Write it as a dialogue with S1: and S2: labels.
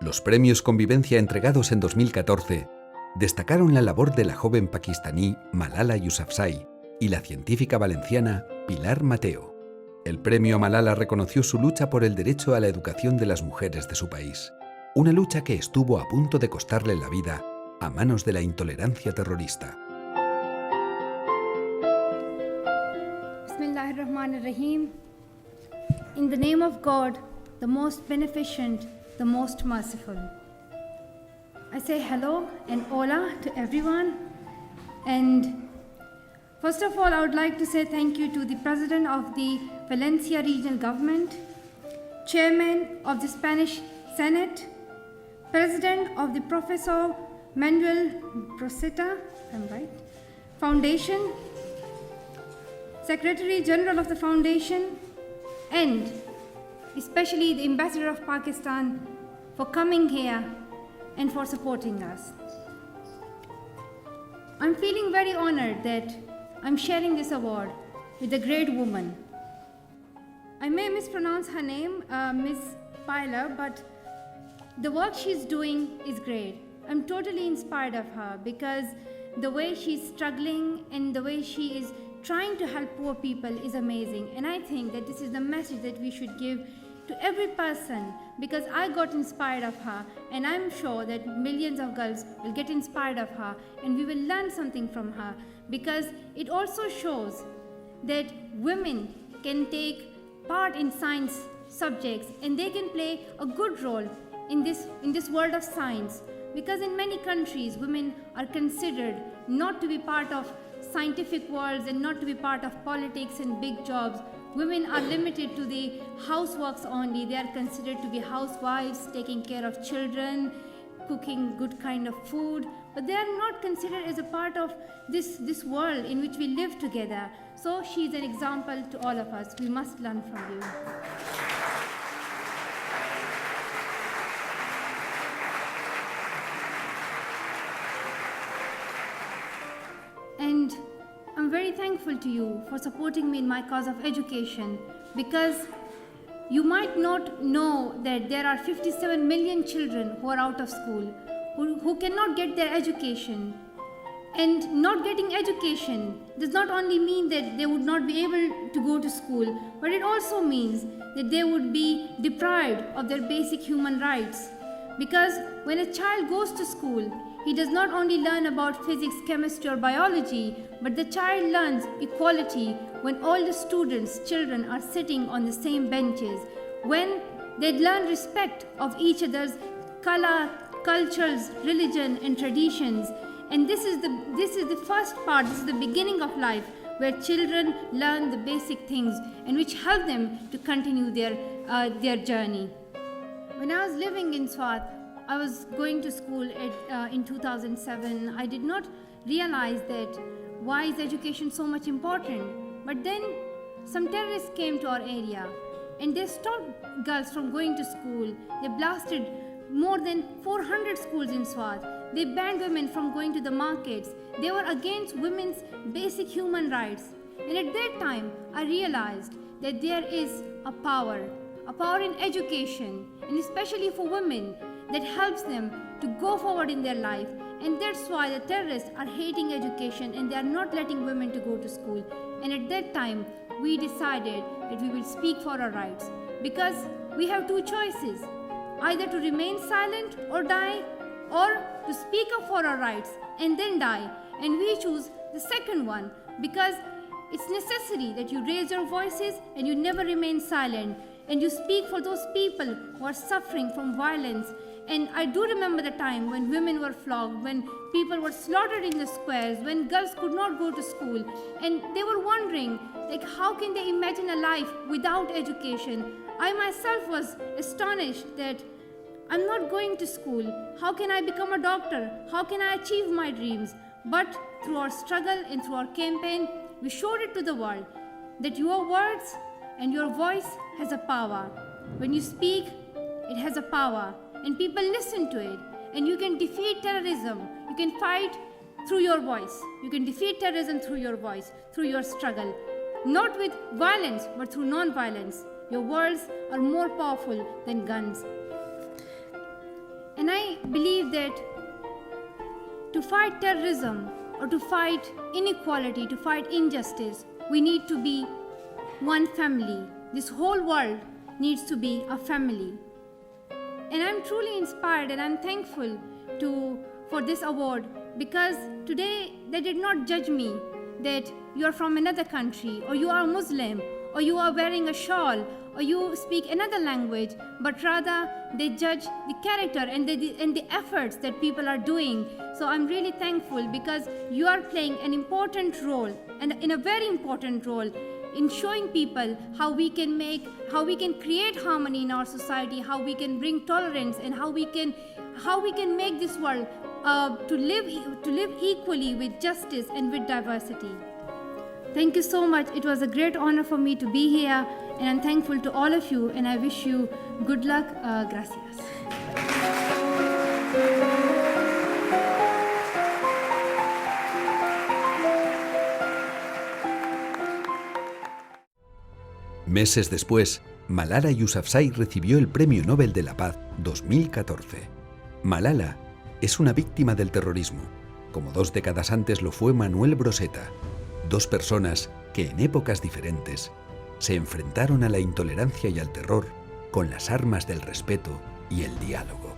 S1: Los premios Convivencia entregados en 2014 destacaron la labor de la joven pakistaní Malala Yousafzai y la científica valenciana Pilar Mateo. El premio Malala reconoció su lucha por el derecho a la educación de las mujeres de su país, una lucha que estuvo a punto de costarle la vida a manos de la intolerancia terrorista.
S2: Bismillahirrahmanirrahim. In the name of God, the most beneficent, the most merciful. I say hello and hola to everyone. And first of all, I would like to say thank you to the President of the Valencia Regional Government, Chairman of the Spanish Senate, President of the Professor Manuel Proceta, I'm right, Foundation, Secretary General of the Foundation, and especially the Ambassador of Pakistan for coming here and for supporting us. I'm feeling very honored that I'm sharing this award with a great woman. I may mispronounce her name, Miss Pilar, but the work she's doing is great. I'm totally inspired of her because the way she's struggling and the way she is trying to help poor people is amazing. And I think that this is the message that we should give to every person, because I got inspired of her, and I'm sure that millions of girls will get inspired of her, and we will learn something from her, because it also shows that women can take part in science subjects and they can play a good role in this world of science, because in many countries women are considered not to be part of scientific worlds and not to be part of politics and big jobs. Women are limited to the houseworks only. They are considered to be housewives, taking care of children, cooking good kind of food, but they are not considered as a part of this world in which we live together. So she is an example to all of us. We must learn from you. And I'm very thankful to you for supporting me in my cause of education, because you might not know that there are 57 million children who are out of school, who cannot get their education. And not getting education does not only mean that they would not be able to go to school, but it also means that they would be deprived of their basic human rights. Because when a child goes to school, he does not only learn about physics, chemistry or biology, but the child learns equality when all the children are sitting on the same benches, when they learn respect of each other's color, cultures, religion and traditions. And this is the first part, this is the beginning of life, where children learn the basic things and which help them to continue their journey. When I was living in Swat, I was going to school in 2007. I did not realize that why is education so much important. But then some terrorists came to our area and they stopped girls from going to school. They blasted more than 400 schools in Swat. They banned women from going to the markets. They were against women's basic human rights. And at that time, I realized that there is a power in education, and especially for women, that helps them to go forward in their life. And that's why the terrorists are hating education and they are not letting women to go to school. And at that time, we decided that we will speak for our rights, because we have two choices: either to remain silent or die, or to speak up for our rights and then die. And we choose the second one, because it's necessary that you raise your voices and you never remain silent, and you speak for those people who are suffering from violence. And I do remember the time when women were flogged, when people were slaughtered in the squares, when girls could not go to school, and they were wondering, like, how can they imagine a life without education? I myself was astonished that I'm not going to school. How can I become a doctor? How can I achieve my dreams? But through our struggle and through our campaign, we showed it to the world that your words and your voice has a power. When you speak, it has a power, and people listen to it. And you can defeat terrorism. You can fight through your voice. You can defeat terrorism through your voice, through your struggle. Not with violence, but through non-violence. Your words are more powerful than guns. believe that to fight terrorism or to fight inequality, to fight injustice, we need to be one family. This whole world needs to be a family. And I'm truly inspired and I'm thankful for this award, because today they did not judge me that you are from another country, or you are Muslim, or you are wearing a shawl, or you speak another language, but rather they judge the character and the efforts that people are doing. So I'm really thankful, because you are playing an important role, and in a very important role, in showing people how we can create harmony in our society, how we can bring tolerance, and how we can make this world to live equally with justice and with diversity. Thank you so much. It was a great honor for me to be here, and I'm thankful to all of you, and I wish you good luck. Gracias.
S1: Meses después, Malala Yousafzai recibió el Premio Nobel de la Paz 2014. Malala es una víctima del terrorismo, como 2 décadas antes lo fue Manuel Broseta, 2 personas que en épocas diferentes se enfrentaron a la intolerancia y al terror con las armas del respeto y el diálogo.